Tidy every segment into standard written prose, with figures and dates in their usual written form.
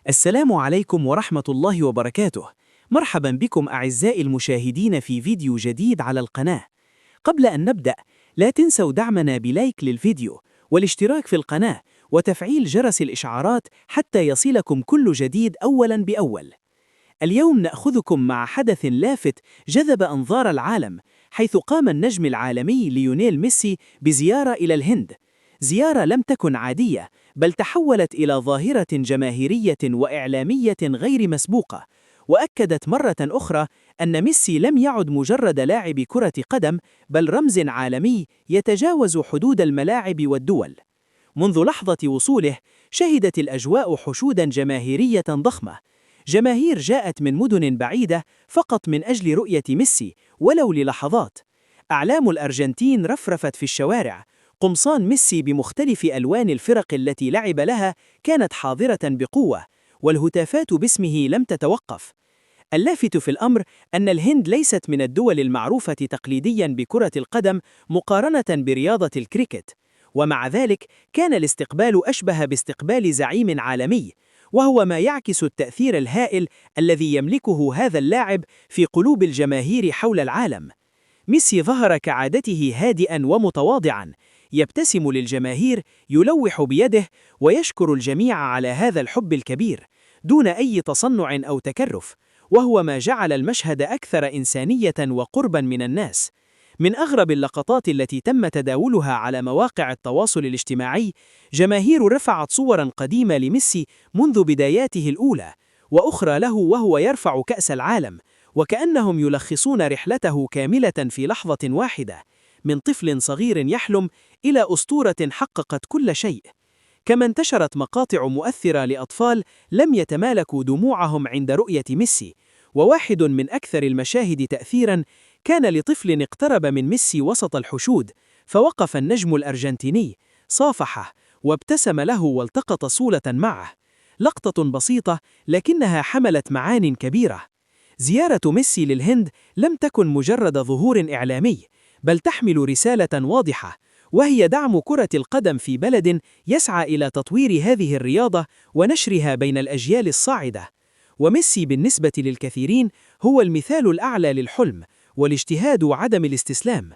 السلام عليكم ورحمة الله وبركاته. مرحبا بكم أعزائي المشاهدين في فيديو جديد على القناة. قبل أن نبدأ، لا تنسوا دعمنا بلايك للفيديو والاشتراك في القناة وتفعيل جرس الإشعارات حتى يصلكم كل جديد أولا بأول. اليوم نأخذكم مع حدث لافت جذب أنظار العالم، حيث قام النجم العالمي ليونيل ميسي بزيارة إلى الهند. زيارة لم تكن عادية، بل تحولت إلى ظاهرة جماهيرية وإعلامية غير مسبوقة، وأكدت مرة أخرى أن ميسي لم يعد مجرد لاعب كرة قدم، بل رمز عالمي يتجاوز حدود الملاعب والدول. منذ لحظة وصوله، شهدت الأجواء حشودا جماهيرية ضخمة، جماهير جاءت من مدن بعيدة فقط من أجل رؤية ميسي ولو للحظات. أعلام الأرجنتين رفرفت في الشوارع، قمصان ميسي بمختلف ألوان الفرق التي لعب لها كانت حاضرة بقوة، والهتافات باسمه لم تتوقف. اللافت في الأمر أن الهند ليست من الدول المعروفة تقليدياً بكرة القدم مقارنة برياضة الكريكت، ومع ذلك كان الاستقبال أشبه باستقبال زعيم عالمي، وهو ما يعكس التأثير الهائل الذي يملكه هذا اللاعب في قلوب الجماهير حول العالم. ميسي ظهر كعادته هادئاً ومتواضعاً، يبتسم للجماهير، يلوح بيده، ويشكر الجميع على هذا الحب الكبير دون أي تصنع أو تكرف، وهو ما جعل المشهد أكثر إنسانية وقرباً من الناس. من أغرب اللقطات التي تم تداولها على مواقع التواصل الاجتماعي، جماهير رفعت صوراً قديمة لميسي منذ بداياته الأولى، وأخرى له وهو يرفع كأس العالم، وكأنهم يلخصون رحلته كاملة في لحظة واحدة، من طفل صغير يحلم إلى أسطورة حققت كل شيء. كما انتشرت مقاطع مؤثرة لأطفال لم يتمالكوا دموعهم عند رؤية ميسي، وواحد من أكثر المشاهد تأثيراً كان لطفل اقترب من ميسي وسط الحشود، فوقف النجم الأرجنتيني، صافحه وابتسم له والتقط صولة معه. لقطة بسيطة لكنها حملت معان كبيرة. زيارة ميسي للهند لم تكن مجرد ظهور إعلامي، بل تحمل رسالة واضحة، وهي دعم كرة القدم في بلد يسعى إلى تطوير هذه الرياضة ونشرها بين الأجيال الصاعدة. وميسي بالنسبة للكثيرين هو المثال الأعلى للحلم والاجتهاد وعدم الاستسلام.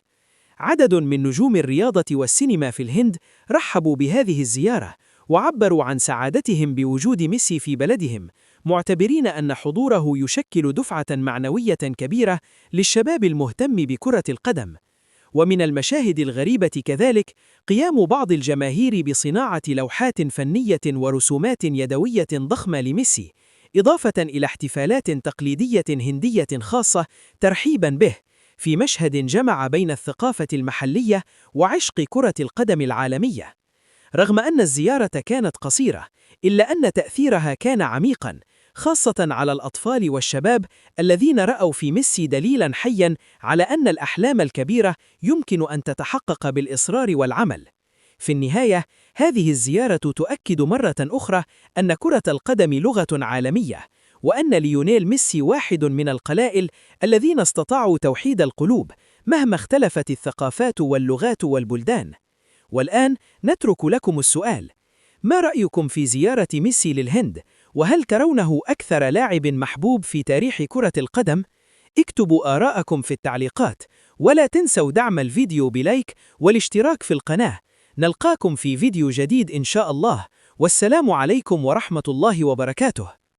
عدد من نجوم الرياضة والسينما في الهند رحبوا بهذه الزيارة، وعبروا عن سعادتهم بوجود ميسي في بلدهم، معتبرين أن حضوره يشكل دفعة معنوية كبيرة للشباب المهتم بكرة القدم. ومن المشاهد الغريبة كذلك قيام بعض الجماهير بصناعة لوحات فنية ورسومات يدوية ضخمة لميسي، إضافة إلى احتفالات تقليدية هندية خاصة ترحيباً به، في مشهد جمع بين الثقافة المحلية وعشق كرة القدم العالمية. رغم أن الزيارة كانت قصيرة، إلا أن تأثيرها كان عميقاً، خاصة على الأطفال والشباب الذين رأوا في ميسي دليلاً حياً على أن الأحلام الكبيرة يمكن أن تتحقق بالإصرار والعمل. في النهاية، هذه الزيارة تؤكد مرة أخرى أن كرة القدم لغة عالمية، وأن ليونيل ميسي واحد من القلائل الذين استطاعوا توحيد القلوب مهما اختلفت الثقافات واللغات والبلدان. والآن نترك لكم السؤال: ما رأيكم في زيارة ميسي للهند؟ وهل ترونه أكثر لاعب محبوب في تاريخ كرة القدم؟ اكتبوا آراءكم في التعليقات، ولا تنسوا دعم الفيديو بلايك والاشتراك في القناة. نلقاكم في فيديو جديد إن شاء الله، والسلام عليكم ورحمة الله وبركاته.